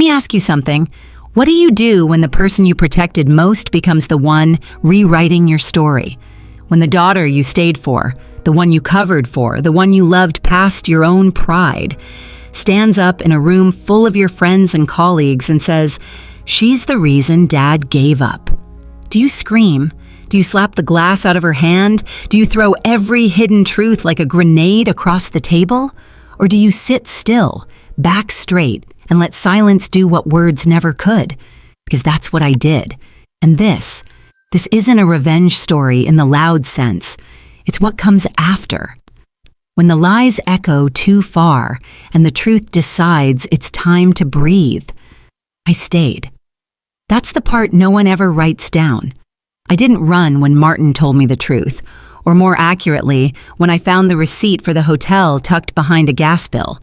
me ask you something. What do you do when the person you protected most becomes the one rewriting your story? When the daughter you stayed for, the one you covered for, the one you loved past your own pride, stands up in a room full of your friends and colleagues and says, "She's the reason Dad gave up." Do you scream? Do you slap the glass out of her hand? Do you throw every hidden truth like a grenade across the table? Or do you sit still, back straight, and let silence do what words never could? Because that's what I did. And this isn't a revenge story in the loud sense. It's what comes after. When the lies echo too far and the truth decides it's time to breathe, I stayed. That's the part no one ever writes down. I didn't run when Martin told me the truth, or more accurately, when I found the receipt for the hotel tucked behind a gas bill.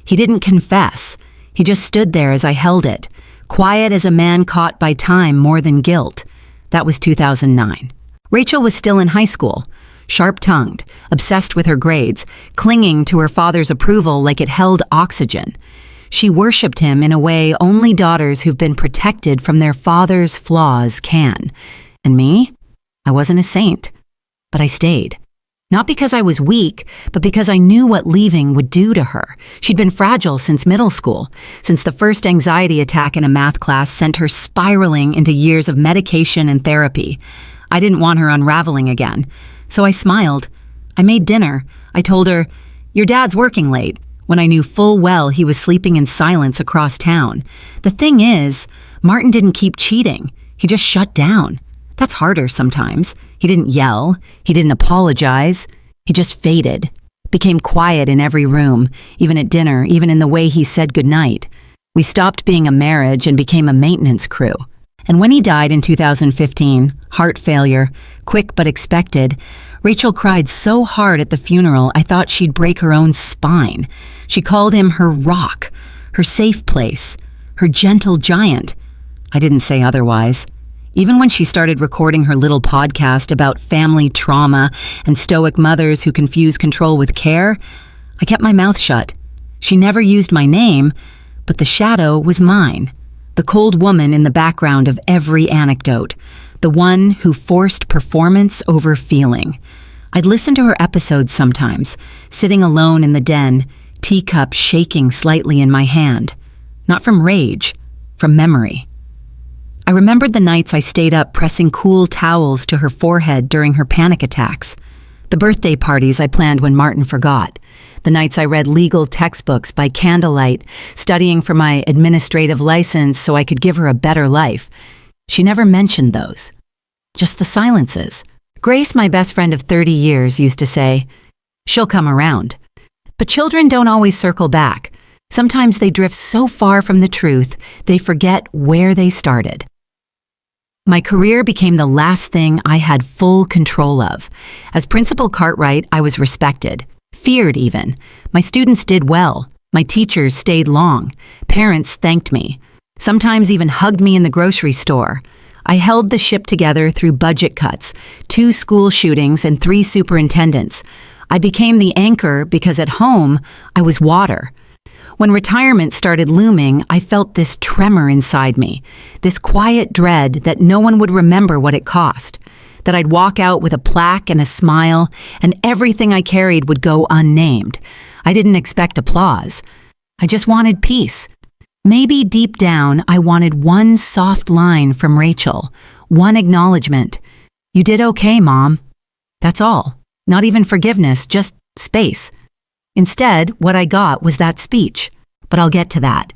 He didn't confess. He just stood there as I held it, quiet as a man caught by time more than guilt. That was 2009. Rachel was still in high school, sharp-tongued, obsessed with her grades, clinging to her father's approval like it held oxygen. She worshipped him in a way only daughters who've been protected from their father's flaws can. And me? I wasn't a saint, but I stayed. Not because I was weak, but because I knew what leaving would do to her. She'd been fragile since middle school, since the first anxiety attack in a math class sent her spiraling into years of medication and therapy. I didn't want her unraveling again, so I smiled. I made dinner. I told her, "Your dad's working late," when I knew full well he was sleeping in silence across town. The thing is, Martin didn't keep cheating. He just shut down. That's harder sometimes. He didn't yell. He didn't apologize. He just faded, became quiet in every room, even at dinner, even in the way he said goodnight. We stopped being a marriage and became a maintenance crew. And when he died in 2015, heart failure, quick but expected, Rachel cried so hard at the funeral I thought she'd break her own spine. She called him her rock, her safe place, her gentle giant. I didn't say otherwise. Even when she started recording her little podcast about family trauma and stoic mothers who confuse control with care, I kept my mouth shut. She never used my name, but the shadow was mine. The cold woman in the background of every anecdote. The one who forced performance over feeling. I'd listen to her episodes sometimes, sitting alone in the den, teacup shaking slightly in my hand. Not from rage, from memory. I remembered the nights I stayed up pressing cool towels to her forehead during her panic attacks. The birthday parties I planned when Martin forgot. The nights I read legal textbooks by candlelight, studying for my administrative license so I could give her a better life. She never mentioned those. Just the silences. Grace, my best friend of 30 years, used to say, "She'll come around." But children don't always circle back. Sometimes they drift so far from the truth, they forget where they started. My career became the last thing I had full control of. As Principal Cartwright, I was respected, feared even. My students did well. My teachers stayed long. Parents thanked me. Sometimes even hugged me in the grocery store. I held the ship together through budget cuts, 2 school shootings, and 3 superintendents. I became the anchor because at home, I was water. When retirement started looming, I felt this tremor inside me, this quiet dread that no one would remember what it cost, that I'd walk out with a plaque and a smile, and everything I carried would go unnamed. I didn't expect applause. I just wanted peace. Maybe deep down, I wanted one soft line from Rachel, one acknowledgement. "You did okay, Mom." That's all. Not even forgiveness, just space. Instead, what I got was that speech. But I'll get to that.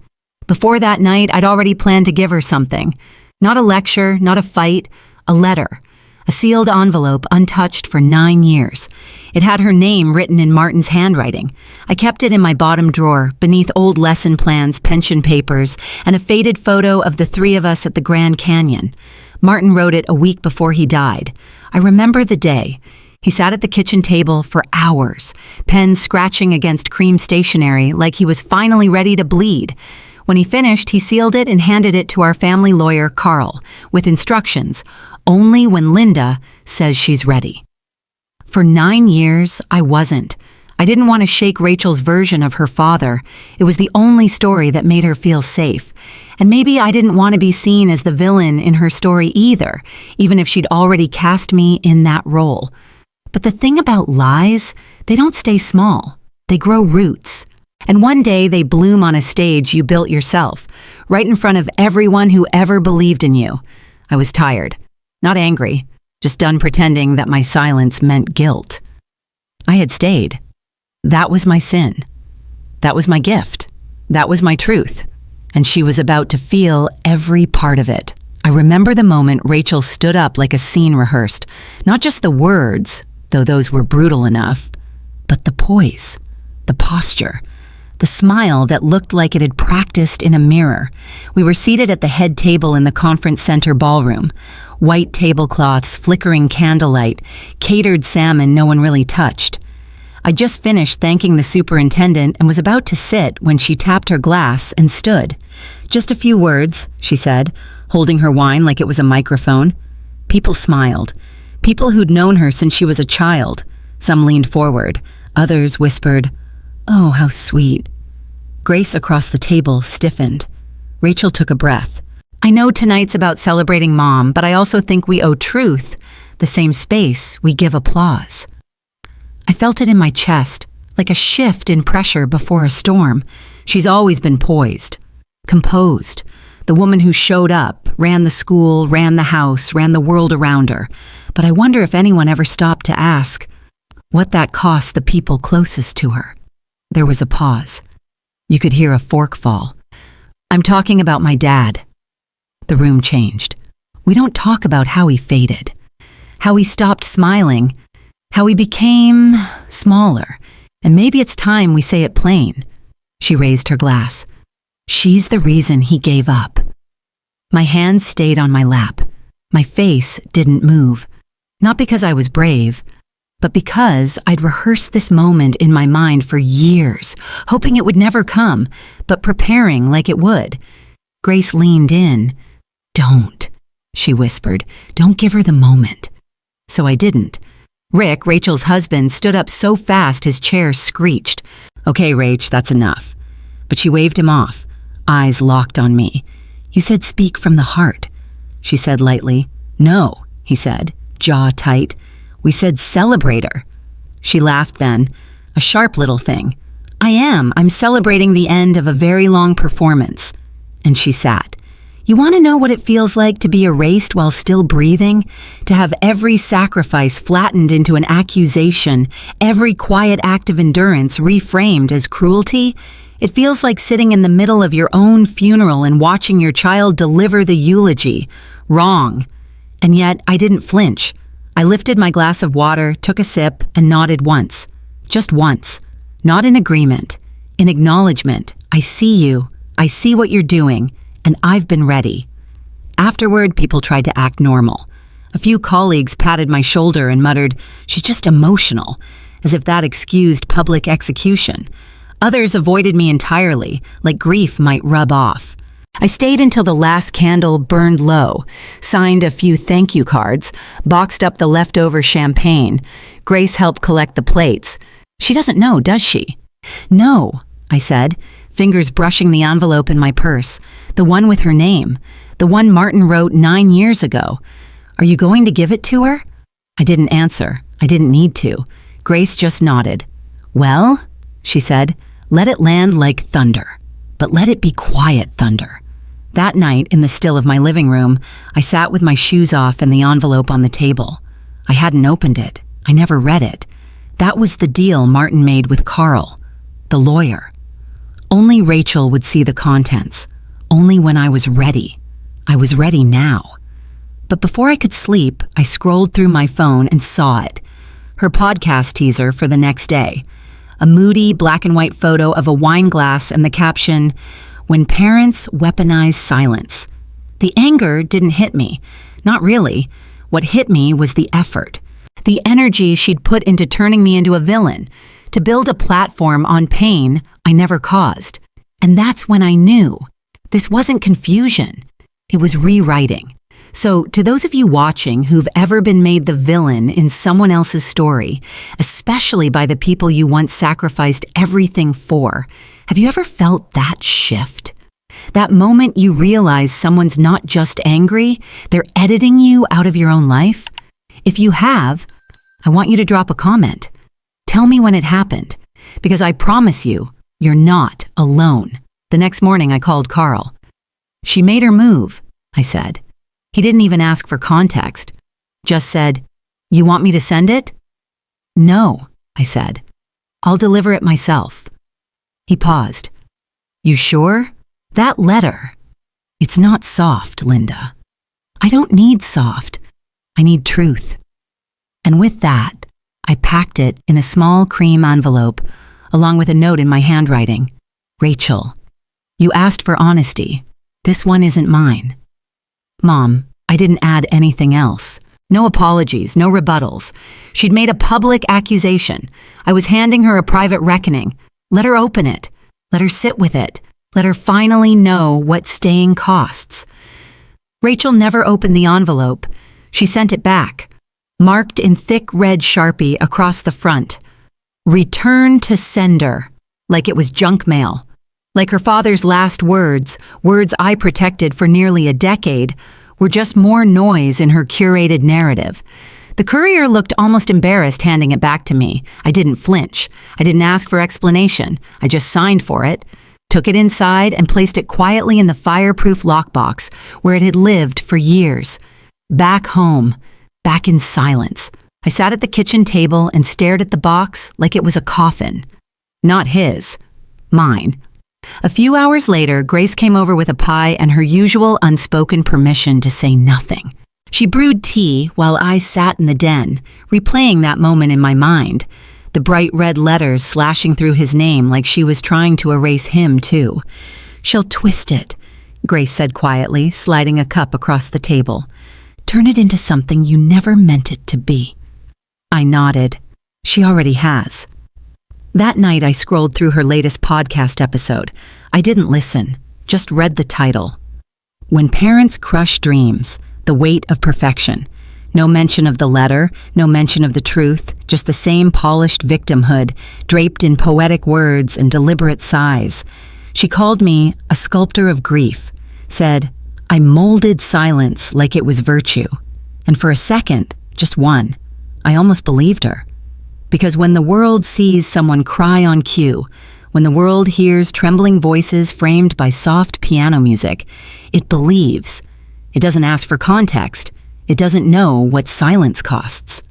Before that night, I'd already planned to give her something. Not a lecture, not a fight, a letter. A sealed envelope untouched for 9 years. It had her name written in Martin's handwriting. I kept it in my bottom drawer, beneath old lesson plans, pension papers, and a faded photo of the 3 of us at the Grand Canyon. Martin wrote it a week before he died. I remember the day. He sat at the kitchen table for hours, pen scratching against cream stationery like he was finally ready to bleed. When he finished, he sealed it and handed it to our family lawyer, Carl, with instructions, only when Linda says she's ready. For 9 years, I wasn't. I didn't want to shake Rachel's version of her father. It was the only story that made her feel safe. And maybe I didn't want to be seen as the villain in her story either, even if she'd already cast me in that role. But the thing about lies, they don't stay small. They grow roots. And one day they bloom on a stage you built yourself, right in front of everyone who ever believed in you. I was tired. Not angry, just done pretending that my silence meant guilt. I had stayed. That was my sin. That was my gift. That was my truth. And she was about to feel every part of it. I remember the moment Rachel stood up like a scene rehearsed. Not just the words, though those were brutal enough, but the poise, the posture, the smile that looked like it had practiced in a mirror. We were seated at the head table in the conference center ballroom. White tablecloths, flickering candlelight, catered salmon no one really touched. I just finished thanking the superintendent and was about to sit when she tapped her glass and stood. "Just a few words," she said, holding her wine like it was a microphone. People smiled. People who'd known her since she was a child. Some leaned forward. Others whispered, "Oh, how sweet." Grace across the table stiffened. Rachel took a breath. "I know tonight's about celebrating Mom, but I also think we owe truth the same space we give applause." I felt it in my chest, like a shift in pressure before a storm. She's always been poised, composed. The woman who showed up, ran the school, ran the house, ran the world around her. But I wonder if anyone ever stopped to ask what that cost the people closest to her. There was a pause. You could hear a fork fall. "I'm talking about my dad." The room changed. We don't talk about how he faded, how he stopped smiling, how he became smaller. And maybe it's time we say it plain. She raised her glass. She's the reason he gave up. My hands stayed on my lap. My face didn't move. Not because I was brave, but because I'd rehearsed this moment in my mind for years, hoping it would never come, but preparing like it would. Grace leaned in. "Don't," she whispered. "Don't give her the moment." So I didn't. Rick, Rachel's husband, stood up so fast his chair screeched. "Okay, Rach, that's enough." But she waved him off, eyes locked on me. "You said speak from the heart," she said lightly. "No," he said, jaw tight. "We said celebrate her." She laughed then, a sharp little thing. I'm celebrating the end of a very long performance." And she sat. "You want to know what it feels like to be erased while still breathing? To have every sacrifice flattened into an accusation, every quiet act of endurance reframed as cruelty? It feels like sitting in the middle of your own funeral and watching your child deliver the eulogy. Wrong. And yet I didn't flinch. I lifted my glass of water, took a sip, and nodded once. Just once. Not in agreement. In acknowledgement. I see you. I see what you're doing. And I've been ready. Afterward, people tried to act normal. A few colleagues patted my shoulder and muttered, "She's just emotional," as if that excused public execution. Others avoided me entirely, like grief might rub off. I stayed until the last candle burned low, signed a few thank you cards, boxed up the leftover champagne. Grace helped collect the plates. She doesn't know, does she? "No," I said, fingers brushing the envelope in my purse, the one with her name, the one Martin wrote 9 years ago. "Are you going to give it to her?" I didn't answer. I didn't need to. Grace just nodded. "Well," she said, "let it land like thunder, but let it be quiet thunder." That night, in the still of my living room, I sat with my shoes off and the envelope on the table. I hadn't opened it. I never read it. That was the deal Martin made with Carl, the lawyer. Only Rachel would see the contents. Only when I was ready. I was ready now. But before I could sleep, I scrolled through my phone and saw it. Her podcast teaser for the next day. A moody black and white photo of a wine glass and the caption, "When parents weaponize silence." The anger didn't hit me. Not really. What hit me was the effort. The energy she'd put into turning me into a villain, to build a platform on pain I never caused. And that's when I knew. This wasn't confusion. It was rewriting. So, to those of you watching who've ever been made the villain in someone else's story, especially by the people you once sacrificed everything for, have you ever felt that shift? That moment you realize someone's not just angry, they're editing you out of your own life? If you have, I want you to drop a comment. Tell me when it happened, because I promise you, you're not alone. The next morning I called Carl. She made her move, I said. He didn't even ask for context. Just said, "You want me to send it?" "No," I said. "I'll deliver it myself." He paused. "You sure? That letter. It's not soft, Linda. I don't need soft. I need truth." And with that, I packed it in a small cream envelope, along with a note in my handwriting. "Rachel, you asked for honesty. This one isn't mine." Mom, I didn't add anything else. No apologies, no rebuttals. She'd made a public accusation. I was handing her a private reckoning. Let her open it. Let her sit with it. Let her finally know what staying costs. Rachel never opened the envelope. She sent it back, marked in thick red Sharpie across the front. "Return to sender," like it was junk mail. Like her father's last words, words I protected for nearly a decade, were just more noise in her curated narrative. The courier looked almost embarrassed handing it back to me. I didn't flinch. I didn't ask for explanation. I just signed for it, took it inside, and placed it quietly in the fireproof lockbox where it had lived for years. Back home, back in silence. I sat at the kitchen table and stared at the box like it was a coffin. Not his, mine. A few hours later, Grace came over with a pie and her usual unspoken permission to say nothing. She brewed tea while I sat in the den, replaying that moment in my mind, the bright red letters slashing through his name like she was trying to erase him too. "She'll twist it," Grace said quietly, sliding a cup across the table. "Turn it into something you never meant it to be." I nodded. She already has. That night I scrolled through her latest podcast episode. I didn't listen, just read the title. "When Parents Crush Dreams, the Weight of Perfection." No mention of the letter, no mention of the truth, just the same polished victimhood, draped in poetic words and deliberate sighs. She called me a sculptor of grief, said, "I molded silence like it was virtue." And for a second, just one, I almost believed her. Because when the world sees someone cry on cue, when the world hears trembling voices framed by soft piano music, it believes. It doesn't ask for context. It doesn't know what silence costs.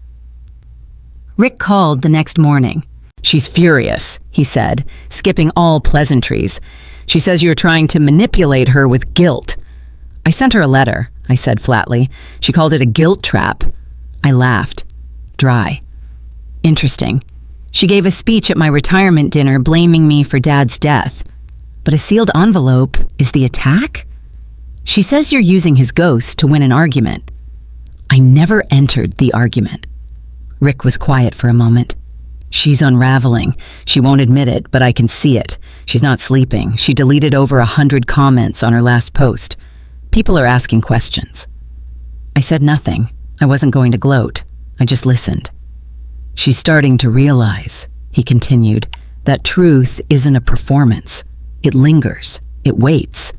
Rick called the next morning. "She's furious," he said, skipping all pleasantries. "She says you're trying to manipulate her with guilt." "I sent her a letter," I said flatly. "She called it a guilt trap." I laughed. Dry. "Interesting. She gave a speech at my retirement dinner blaming me for Dad's death. But a sealed envelope is the attack? She says you're using his ghost to win an argument." "I never entered the argument." Rick was quiet for a moment. "She's unraveling. She won't admit it, but I can see it. She's not sleeping. She deleted over 100 comments on her last post. People are asking questions." I said nothing. I wasn't going to gloat. I just listened. "She's starting to realize," he continued, "that truth isn't a performance. It lingers. It waits."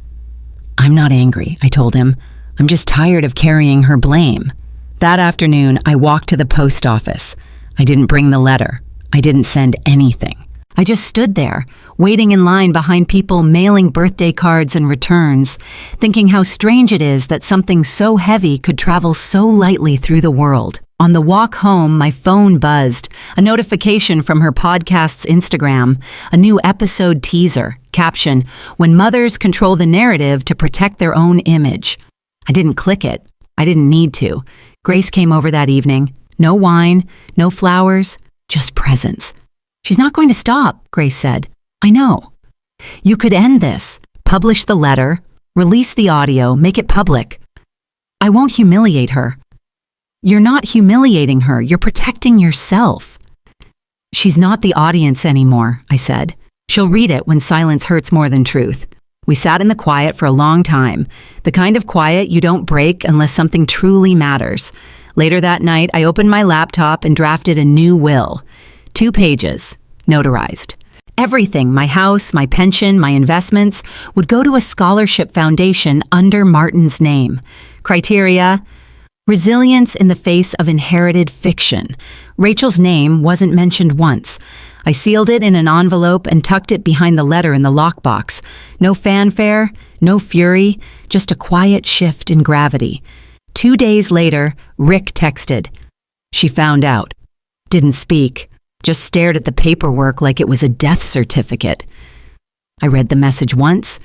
"I'm not angry," I told him. "I'm just tired of carrying her blame." That afternoon, I walked to the post office. I didn't bring the letter. I didn't send anything. I just stood there, waiting in line behind people mailing birthday cards and returns, thinking how strange it is that something so heavy could travel so lightly through the world. On the walk home, my phone buzzed, a notification from her podcast's Instagram, a new episode teaser, caption, "When mothers control the narrative to protect their own image." I didn't click it. I didn't need to. Grace came over that evening. No wine, no flowers, just presence. "She's not going to stop," Grace said. "I know. You could end this, publish the letter, release the audio, make it public. I won't humiliate her." "You're not humiliating her. You're protecting yourself." "She's not the audience anymore," I said. "She'll read it when silence hurts more than truth." We sat in the quiet for a long time, the kind of quiet you don't break unless something truly matters. Later that night, I opened my laptop and drafted a new will. 2 pages, notarized. Everything, my house, my pension, my investments, would go to a scholarship foundation under Martin's name. Criteria: resilience in the face of inherited fiction. Rachel's name wasn't mentioned once. I sealed it in an envelope and tucked it behind the letter in the lockbox. No fanfare, no fury, just a quiet shift in gravity. 2 days later, Rick texted. She found out. Didn't speak, just stared at the paperwork like it was a death certificate. I read the message once,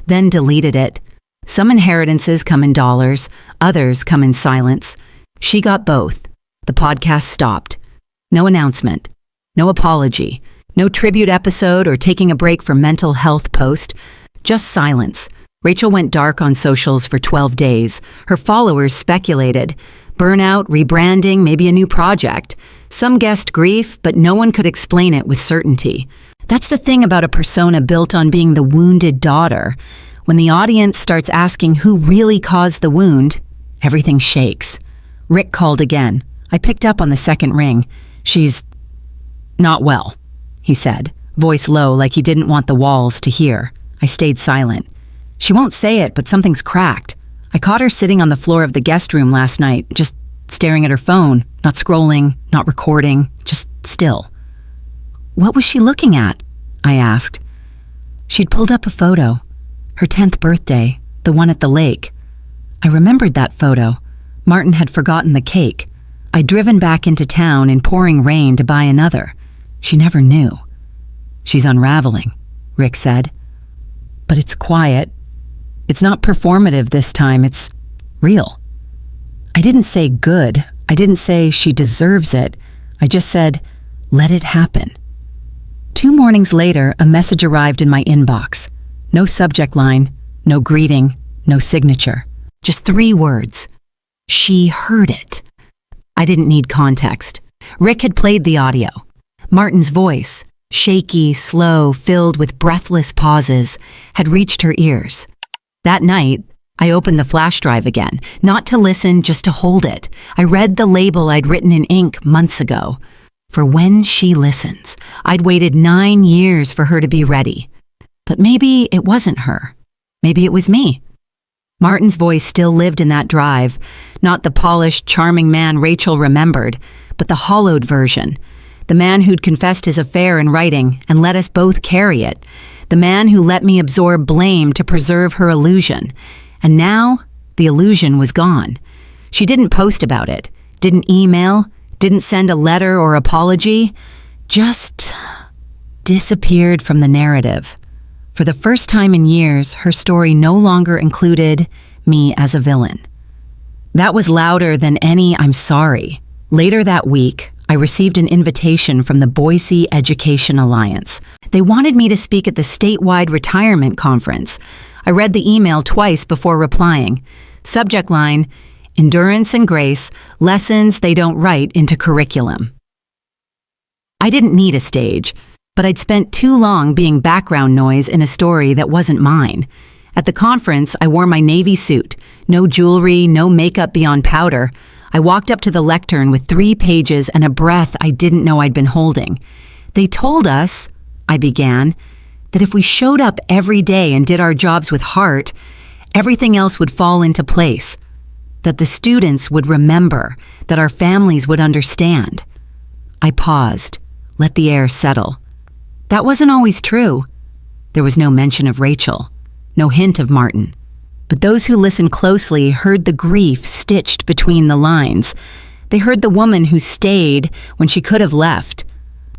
then deleted it. Some inheritances come in dollars, others come in silence. She got both. The podcast stopped. No announcement, no apology, no tribute episode or taking a break from mental health post, just silence. Rachel went dark on socials for 12 days. Her followers speculated. Burnout, rebranding, maybe a new project. Some guessed grief, but no one could explain it with certainty. That's the thing about a persona built on being the wounded daughter. When the audience starts asking who really caused the wound, everything shakes. Rick called again. I picked up on the second ring. She's not well, he said, voice low like he didn't want the walls to hear. I stayed silent. She won't say it, but something's cracked. I caught her sitting on the floor of the guest room last night, just staring at her phone, not scrolling, not recording, just still. What was she looking at? I asked. She'd pulled up a photo. Her 10th birthday, the one at the lake. I remembered that photo. Martin had forgotten the cake. I'd driven back into town in pouring rain to buy another. She never knew. She's unraveling, Rick said. But it's quiet. It's not performative this time, it's real. I didn't say good. I didn't say she deserves it. I just said, let it happen. 2 mornings later, a message arrived in my inbox. No subject line, no greeting, no signature. Just 3 words. She heard it. I didn't need context. Rick had played the audio. Martin's voice, shaky, slow, filled with breathless pauses, had reached her ears. That night, I opened the flash drive again, not to listen, just to hold it. I read the label I'd written in ink months ago. For when she listens. I'd waited 9 years for her to be ready. But maybe it wasn't her. Maybe it was me. Martin's voice still lived in that drive, not the polished, charming man Rachel remembered, but the hollowed version. The man who'd confessed his affair in writing and let us both carry it. The man who let me absorb blame to preserve her illusion. And now, the illusion was gone. She didn't post about it, didn't email, didn't send a letter or apology, just disappeared from the narrative. For the first time in years, her story no longer included me as a villain. That was louder than any "I'm sorry." Later that week, I received an invitation from the Boise Education Alliance. They wanted me to speak at the statewide retirement conference. I read the email twice before replying. Subject line, Endurance and Grace, Lessons They Don't Write into Curriculum. I didn't need a stage, but I'd spent too long being background noise in a story that wasn't mine. At the conference, I wore my navy suit, no jewelry, no makeup beyond powder. I walked up to the lectern with 3 pages and a breath I didn't know I'd been holding. They told us, I began, that if we showed up every day and did our jobs with heart, everything else would fall into place. That the students would remember, that our families would understand. I paused, let the air settle. That wasn't always true. There was no mention of Rachel, no hint of Martin. But those who listened closely heard the grief stitched between the lines. They heard the woman who stayed when she could have left.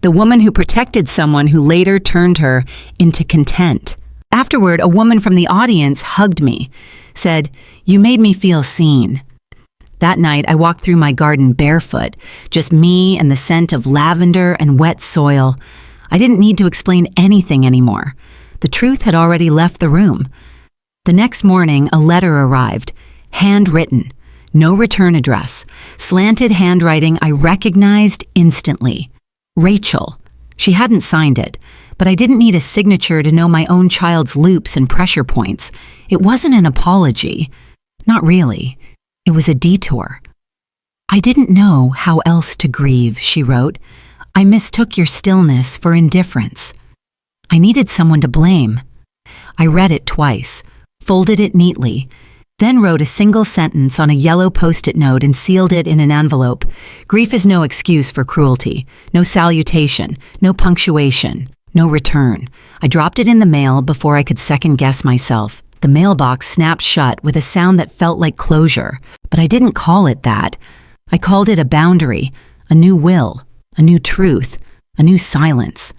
The woman who protected someone who later turned her into content. Afterward, a woman from the audience hugged me, said, "You made me feel seen." That night, I walked through my garden barefoot, just me and the scent of lavender and wet soil. I didn't need to explain anything anymore. The truth had already left the room. The next morning, a letter arrived, handwritten, no return address, slanted handwriting I recognized instantly. Rachel. She hadn't signed it, but I didn't need a signature to know my own child's loops and pressure points. It wasn't an apology. Not really. It was a detour. "I didn't know how else to grieve," she wrote. "I mistook your stillness for indifference." I needed someone to blame. I read it twice, folded it neatly, then wrote a single sentence on a yellow post-it note and sealed it in an envelope. Grief is no excuse for cruelty, no salutation, no punctuation, no return. I dropped it in the mail before I could second-guess myself. The mailbox snapped shut with a sound that felt like closure, but I didn't call it that. I called it a boundary, a new will, a new truth, a new silence.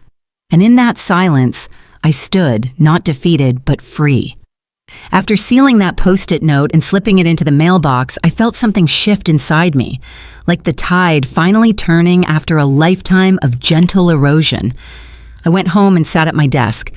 And in that silence, I stood, not defeated, but free. After sealing that post-it note and slipping it into the mailbox, I felt something shift inside me, like the tide finally turning after a lifetime of gentle erosion. I went home and sat at my desk,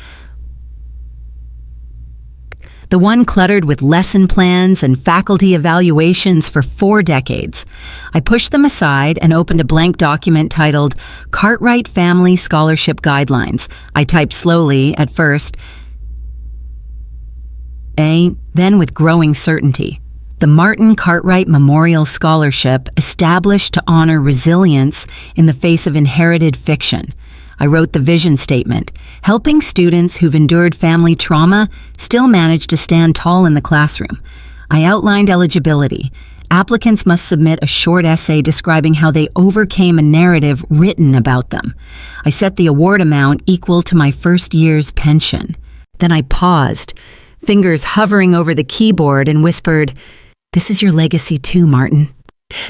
the one cluttered with lesson plans and faculty evaluations for 4 decades. I pushed them aside and opened a blank document titled Cartwright Family Scholarship Guidelines. I typed slowly at first, then with growing certainty. The Martin Cartwright Memorial Scholarship, established to honor resilience in the face of inherited fiction. I wrote the vision statement, helping students who've endured family trauma still manage to stand tall in the classroom. I outlined eligibility. Applicants must submit a short essay describing how they overcame a narrative written about them. I set the award amount equal to my first year's pension. Then I paused, fingers hovering over the keyboard, and whispered, "This is your legacy too, Martin."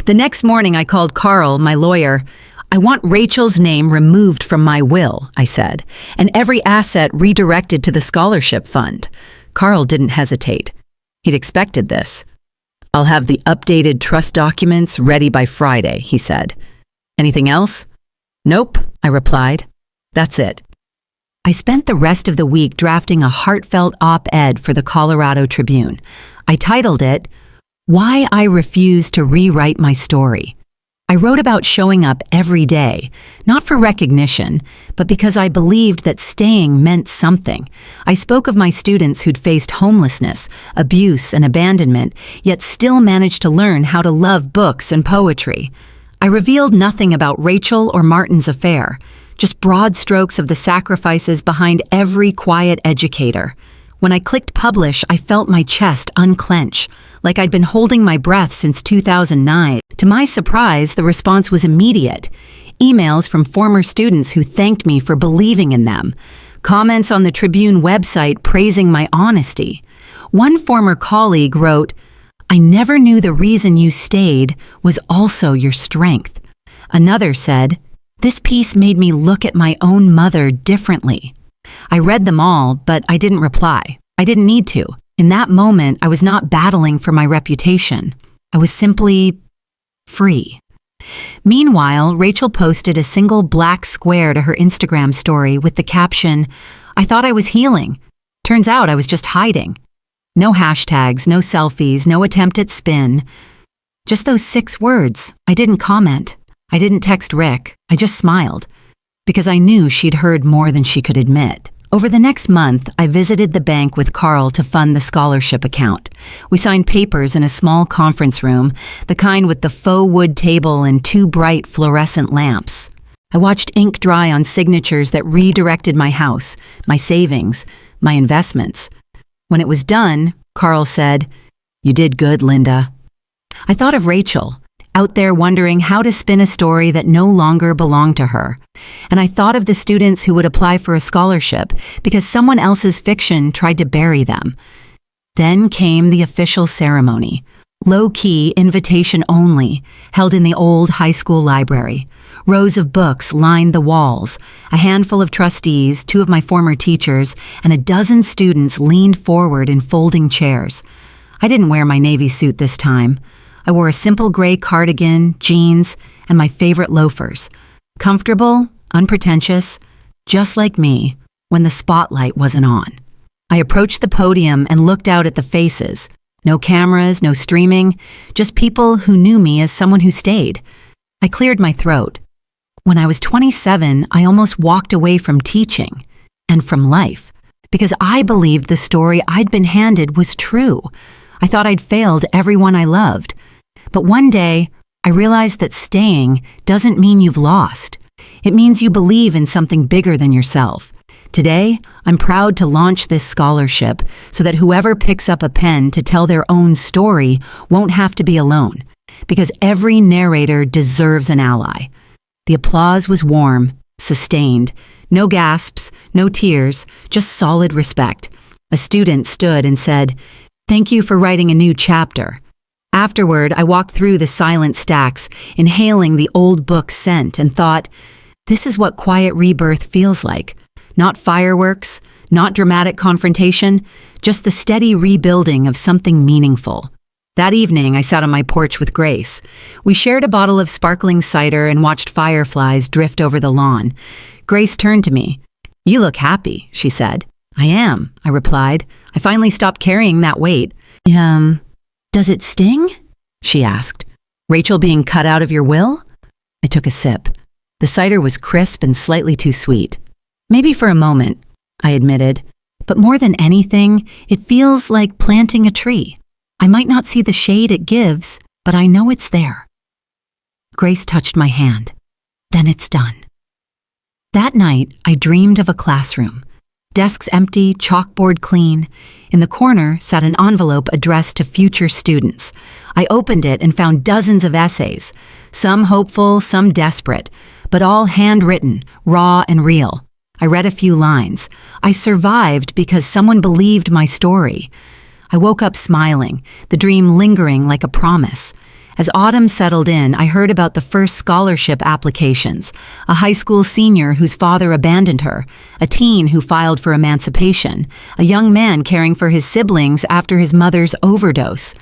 The next morning I called Carl, my lawyer. "I want Rachel's name removed from my will," I said, "and every asset redirected to the scholarship fund." Carl didn't hesitate. He'd expected this. "I'll have the updated trust documents ready by Friday," he said. "Anything else?" "Nope," I replied. "That's it." I spent the rest of the week drafting a heartfelt op-ed for the Colorado Tribune. I titled it, "Why I Refuse to Rewrite My Story." I wrote about showing up every day, not for recognition, but because I believed that staying meant something. I spoke of my students who'd faced homelessness, abuse, and abandonment, yet still managed to learn how to love books and poetry. I revealed nothing about Rachel or Martin's affair, just broad strokes of the sacrifices behind every quiet educator. When I clicked publish, I felt my chest unclench, like I'd been holding my breath since 2009. To my surprise, the response was immediate. Emails from former students who thanked me for believing in them. Comments on the Tribune website praising my honesty. One former colleague wrote, "I never knew the reason you stayed was also your strength." Another said, "This piece made me look at my own mother differently." I read them all, but I didn't reply. I didn't need to. In that moment, I was not battling for my reputation. I was simply free. Meanwhile, Rachel posted a single black square to her Instagram story with the caption, "I thought I was healing. Turns out I was just hiding." No hashtags, no selfies, no attempt at spin. Just those 6 words. I didn't comment. I didn't text Rick. I just smiled, because I knew she'd heard more than she could admit. Over the next month, I visited the bank with Carl to fund the scholarship account. We signed papers in a small conference room, the kind with the faux wood table and 2 bright fluorescent lamps. I watched ink dry on signatures that redirected my house, my savings, my investments. When it was done, Carl said, "You did good, Linda." I thought of Rachel, out there wondering how to spin a story that no longer belonged to her. And I thought of the students who would apply for a scholarship because someone else's fiction tried to bury them. Then came the official ceremony, low-key, invitation only, held in the old high school library. Rows of books lined the walls. A handful of trustees, 2 of my former teachers, and a dozen students leaned forward in folding chairs. I didn't wear my Navy suit this time. I wore a simple gray cardigan, jeans, and my favorite loafers. Comfortable, unpretentious, just like me when the spotlight wasn't on. I approached the podium and looked out at the faces. No cameras, no streaming, just people who knew me as someone who stayed. I cleared my throat. When I was 27, I almost walked away from teaching and from life because I believed the story I'd been handed was true. I thought I'd failed everyone I loved. But one day, I realized that staying doesn't mean you've lost. It means you believe in something bigger than yourself. Today, I'm proud to launch this scholarship so that whoever picks up a pen to tell their own story won't have to be alone, because every narrator deserves an ally. The applause was warm, sustained. No gasps, no tears, just solid respect. A student stood and said, "Thank you for writing a new chapter." Afterward, I walked through the silent stacks, inhaling the old book's scent, and thought, this is what quiet rebirth feels like. Not fireworks, not dramatic confrontation, just the steady rebuilding of something meaningful. That evening, I sat on my porch with Grace. We shared a bottle of sparkling cider and watched fireflies drift over the lawn. Grace turned to me. "You look happy," she said. "I am," I replied. "I finally stopped carrying that weight." Does it sting?" she asked. "Rachel being cut out of your will?" I took a sip. The cider was crisp and slightly too sweet. "Maybe for a moment," I admitted. "But more than anything, it feels like planting a tree. I might not see the shade it gives, but I know it's there." Grace touched my hand. "Then it's done." That night, I dreamed of a classroom. Desks empty, chalkboard clean. In the corner sat an envelope addressed to future students. I opened it and found dozens of essays, some hopeful, some desperate, but all handwritten, raw and real. I read a few lines. I survived because someone believed my story. I woke up smiling, the dream lingering like a promise. As autumn settled in, I heard about the first scholarship applications, a high school senior whose father abandoned her, a teen who filed for emancipation, a young man caring for his siblings after his mother's overdose.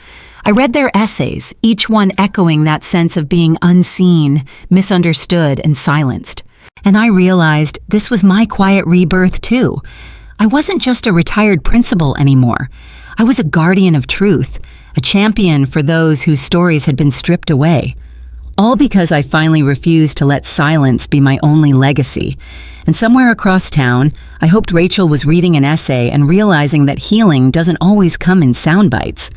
I read their essays, each one echoing that sense of being unseen, misunderstood, and silenced. And I realized this was my quiet rebirth too. I wasn't just a retired principal anymore. I was a guardian of truth, a champion for those whose stories had been stripped away. All because I finally refused to let silence be my only legacy. And somewhere across town, I hoped Rachel was reading an essay and realizing that healing doesn't always come in sound bites.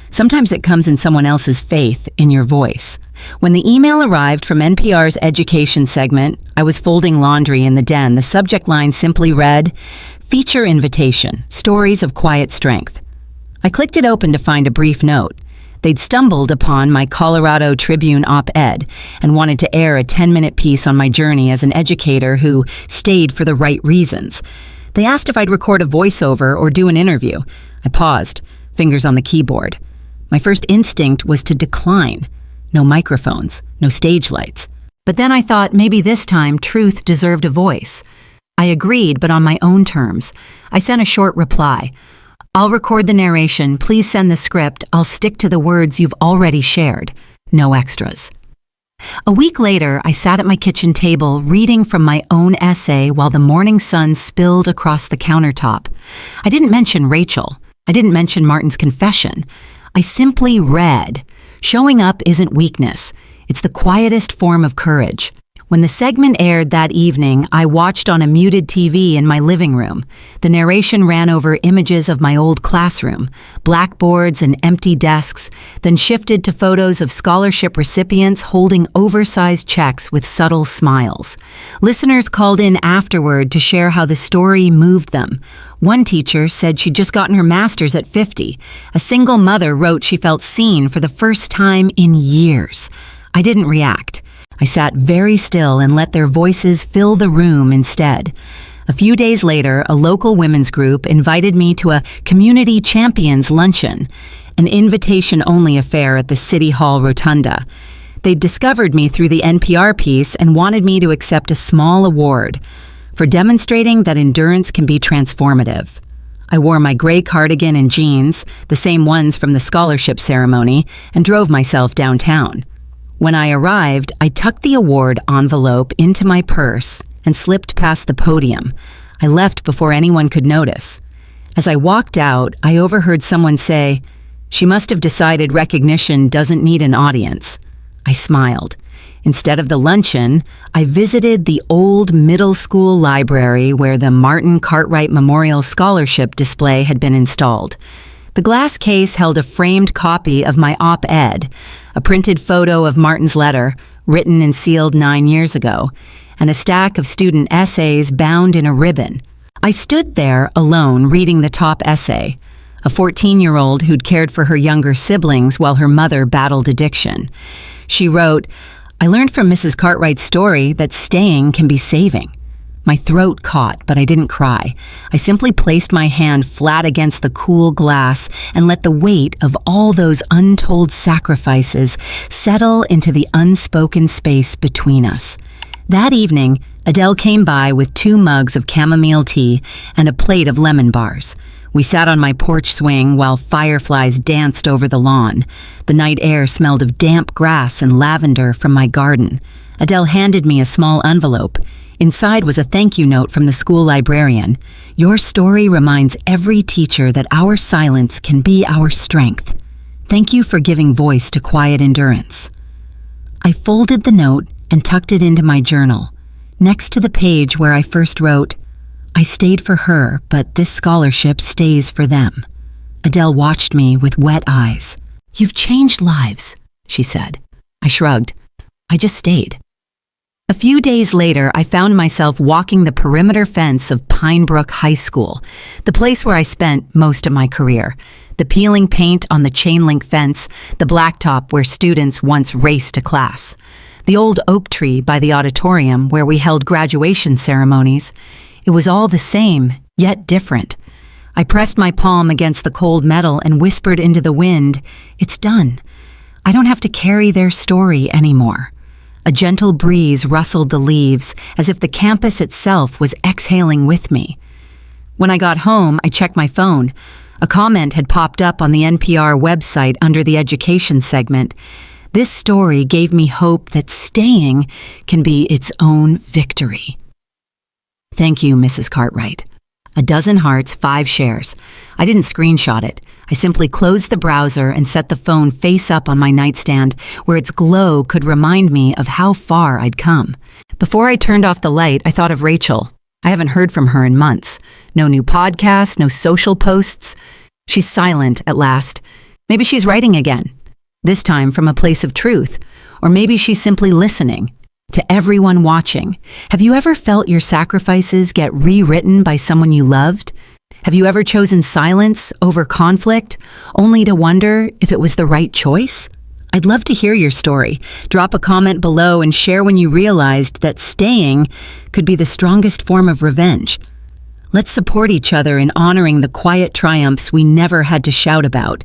Sometimes it comes in someone else's faith, in your voice. When the email arrived from NPR's education segment, I was folding laundry in the den. The subject line simply read, "Feature invitation, stories of quiet strength." I clicked it open to find a brief note. They'd stumbled upon my Colorado Tribune op-ed and wanted to air a 10-minute piece on my journey as an educator who stayed for the right reasons. They asked if I'd record a voiceover or do an interview. I paused, fingers on the keyboard. My first instinct was to decline. No microphones, no stage lights. But then I thought maybe this time truth deserved a voice. I agreed, but on my own terms. I sent a short reply. "I'll record the narration. Please send the script. I'll stick to the words you've already shared. No extras." A week later, I sat at my kitchen table reading from my own essay while the morning sun spilled across the countertop. I didn't mention Rachel. I didn't mention Martin's confession. I simply read. Showing up isn't weakness. It's the quietest form of courage. When the segment aired that evening, I watched on a muted TV in my living room. The narration ran over images of my old classroom, blackboards and empty desks, then shifted to photos of scholarship recipients holding oversized checks with subtle smiles. Listeners called in afterward to share how the story moved them. One teacher said she'd just gotten her master's at 50. A single mother wrote she felt seen for the first time in years. I didn't react. I sat very still and let their voices fill the room instead. A few days later, a local women's group invited me to a community champions luncheon, an invitation-only affair at the City Hall Rotunda. They'd discovered me through the NPR piece and wanted me to accept a small award for demonstrating that endurance can be transformative. I wore my gray cardigan and jeans, the same ones from the scholarship ceremony, and drove myself downtown. When I arrived, I tucked the award envelope into my purse and slipped past the podium. I left before anyone could notice. As I walked out, I overheard someone say, "She must have decided recognition doesn't need an audience." I smiled. Instead of the luncheon, I visited the old middle school library where the Martin Cartwright Memorial Scholarship display had been installed. The glass case held a framed copy of my op-ed, a printed photo of Martin's letter, written and sealed 9 years ago, and a stack of student essays bound in a ribbon. I stood there alone reading the top essay, a 14-year-old who'd cared for her younger siblings while her mother battled addiction. She wrote, "I learned from Mrs. Cartwright's story that staying can be saving." My throat caught, but I didn't cry. I simply placed my hand flat against the cool glass and let the weight of all those untold sacrifices settle into the unspoken space between us. That evening, Adele came by with 2 mugs of chamomile tea and a plate of lemon bars. We sat on my porch swing while fireflies danced over the lawn. The night air smelled of damp grass and lavender from my garden. Adele handed me a small envelope. Inside was a thank you note from the school librarian. "Your story reminds every teacher that our silence can be our strength. Thank you for giving voice to quiet endurance." I folded the note and tucked it into my journal, next to the page where I first wrote, "I stayed for her, but this scholarship stays for them." Adele watched me with wet eyes. "You've changed lives," she said. I shrugged. "I just stayed." A few days later, I found myself walking the perimeter fence of Pine Brook High School, the place where I spent most of my career. The peeling paint on the chain-link fence, the blacktop where students once raced to class. The old oak tree by the auditorium where we held graduation ceremonies. It was all the same, yet different. I pressed my palm against the cold metal and whispered into the wind, "It's done. I don't have to carry their story anymore." A gentle breeze rustled the leaves, as if the campus itself was exhaling with me. When I got home, I checked my phone. A comment had popped up on the NPR website under the education segment. This story gave me hope that staying can be its own victory. Thank you, Mrs. Cartwright. 12 hearts, 5 shares. I didn't screenshot it. I simply closed the browser and set the phone face up on my nightstand where its glow could remind me of how far I'd come. Before I turned off the light, I thought of Rachel. I haven't heard from her in months. No new podcast, no social posts. She's silent at last. Maybe she's writing again, this time from a place of truth. Or maybe she's simply listening. To everyone watching, have you ever felt your sacrifices get rewritten by someone you loved? Have you ever chosen silence over conflict, only to wonder if it was the right choice? I'd love to hear your story. Drop a comment below and share when you realized that staying could be the strongest form of revenge. Let's support each other in honoring the quiet triumphs we never had to shout about.